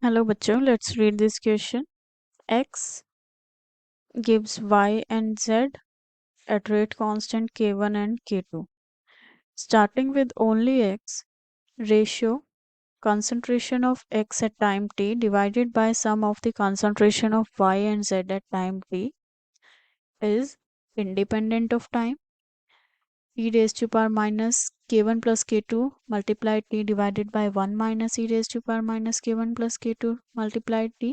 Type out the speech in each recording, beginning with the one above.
Hello बच्चों, let's read this question. X gives Y and Z at rate constant K1 and K2. Starting with only X, ratio concentration of X at time t divided by sum of the concentration of Y and Z at time t is independent of time. E raised to power minus K1 plus K2 multiplied t divided by 1 minus E raised to power minus K1 plus K2 multiplied t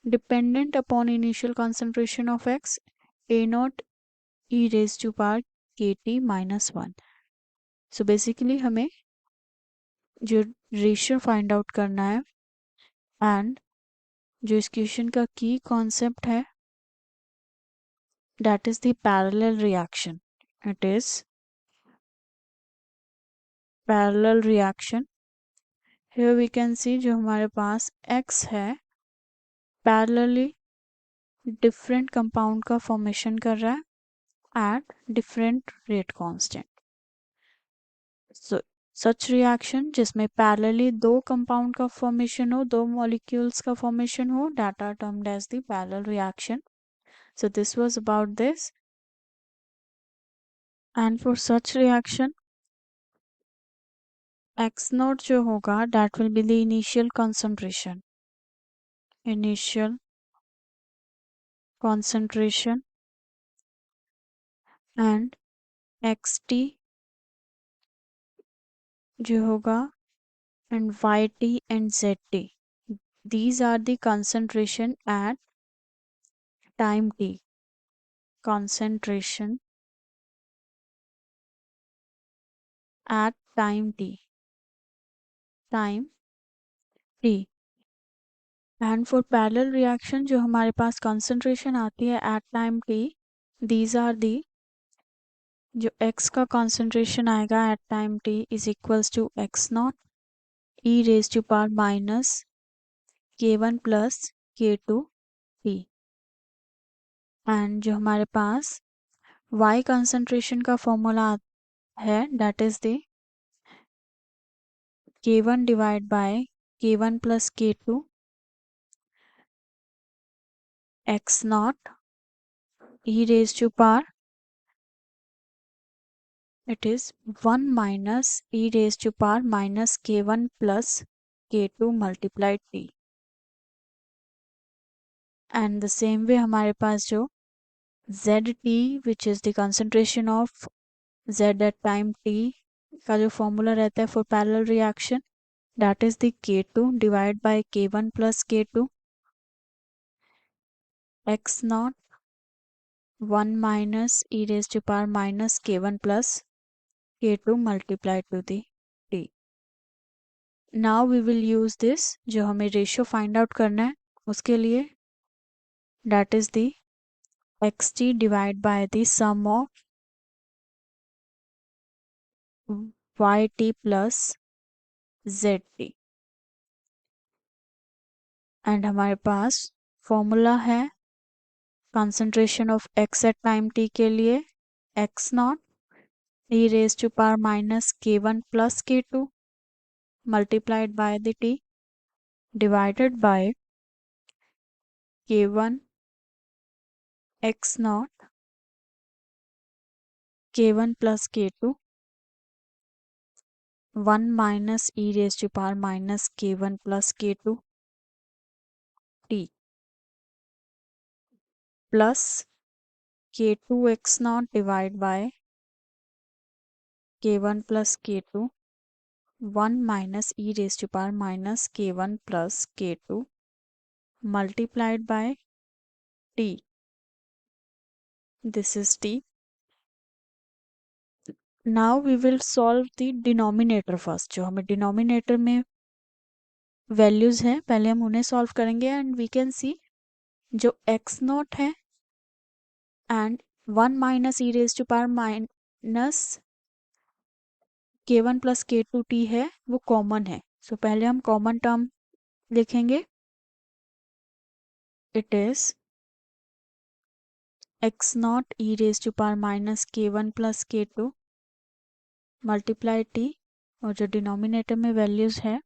dependent upon initial concentration of X a naught e raised to power kt minus 1. So basically हमें जो ratio find out करना है and जो इस question का की concept है that is the parallel reaction. It is parallel reaction. Here we can see जो हमारे पास x है पैरेलली डिफरेंट कंपाउंड का फॉर्मेशन कर रहा है at different rate constant. So such reaction जिसमें पैरेलली दो कंपाउंड का फॉर्मेशन हो, दो मॉलिक्यूल्स का फॉर्मेशन हो, that are termed as the parallel reaction. So this was about this. And for such reaction, X naught जो होगा that will be the initial concentration. Initial concentration and XT जो होगा and YT and ZT. These are the concentration at time t. Concentration at time t. Time t. And for parallel reaction जो हमारे पास concentration आती है at time t, these are the जो x का concentration आएगा at time t is equals to x naught e raised to power minus k1 plus k2 t. And जो हमारे पास y concentration का फॉर्मूला है that is the k1 divided by k1 plus k2 x naught e raised to power it is 1 minus e raised to power minus k1 plus k2 multiplied t. And the same way हमारे पास जो ZT which is the concentration of Z at time t का जो formula रहता है for parallel reaction that is the K2 divide by K1 plus K2 x naught 1 minus e raise to power minus K1 plus K2 multiplied to the t. Now we will use this जो हमें ratio find out करना है उसके लिए that is the xt divide by the sum of yt plus zt. And हमारे पास formula है concentration of x at time t के लिए x naught e raise to power minus k1 plus k2 multiplied by the t divided by k1 x naught k1 plus k2 1 minus e raise to power minus k1 plus k2 t plus k2 x naught divide by k1 plus k2 1 minus e raised to power minus k1 plus k2 multiplied by t. This is t. Now we will solve the denominator first. जो हमें denominator में values हैं पहले हम उन्हें solve करेंगे and we can see जो x naught है and 1 minus e raised to power minus k1 plus k2 t है वो common है. So पहले हम common term लिखेंगे. It is x naught e raised to power minus k1 plus k2 multiply T और जो denominator में वैल्यूज है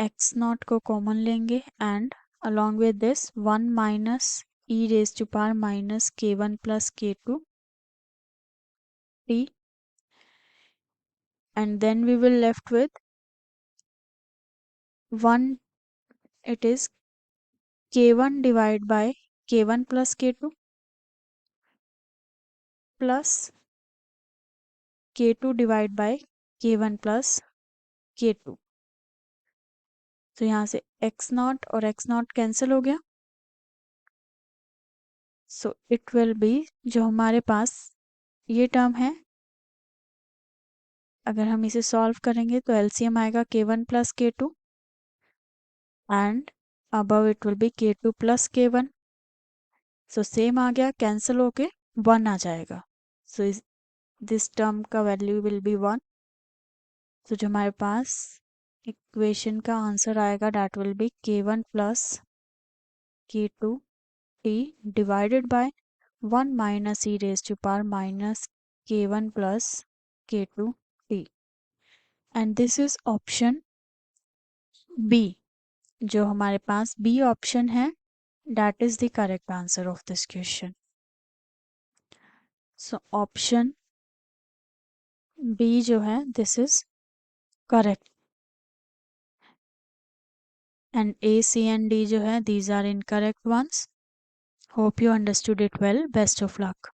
एक्स नॉट को कॉमन लेंगे and along with this 1 minus e raised to power minus k1 plus k2 t, and then we will left with 1, it is k1 divided by k1 plus k2 plus k2 divided by k1 plus k2. तो यहाँ से x not और x not cancel हो गया, so it will B, जो हमारे पास ये term है, अगर हम इसे सॉल्व करेंगे तो एलसीएम आएगा k1 plus k2 and above it will be k2 plus k1. So same आ गया, कैंसिल होके 1 आ जाएगा. सो दिस टर्म का वैल्यू विल बी 1. तो जो हमारे पास इक्वेशन का आंसर आएगा that will be k1 plus k2 t divided by 1 minus e raised to power minus k1 plus k2 t. And this is option B. जो हमारे पास B option है that is the correct answer of this question. So option B जो है this is correct. And A, C and D जो है these are incorrect ones. Hope you understood it well. Best of luck.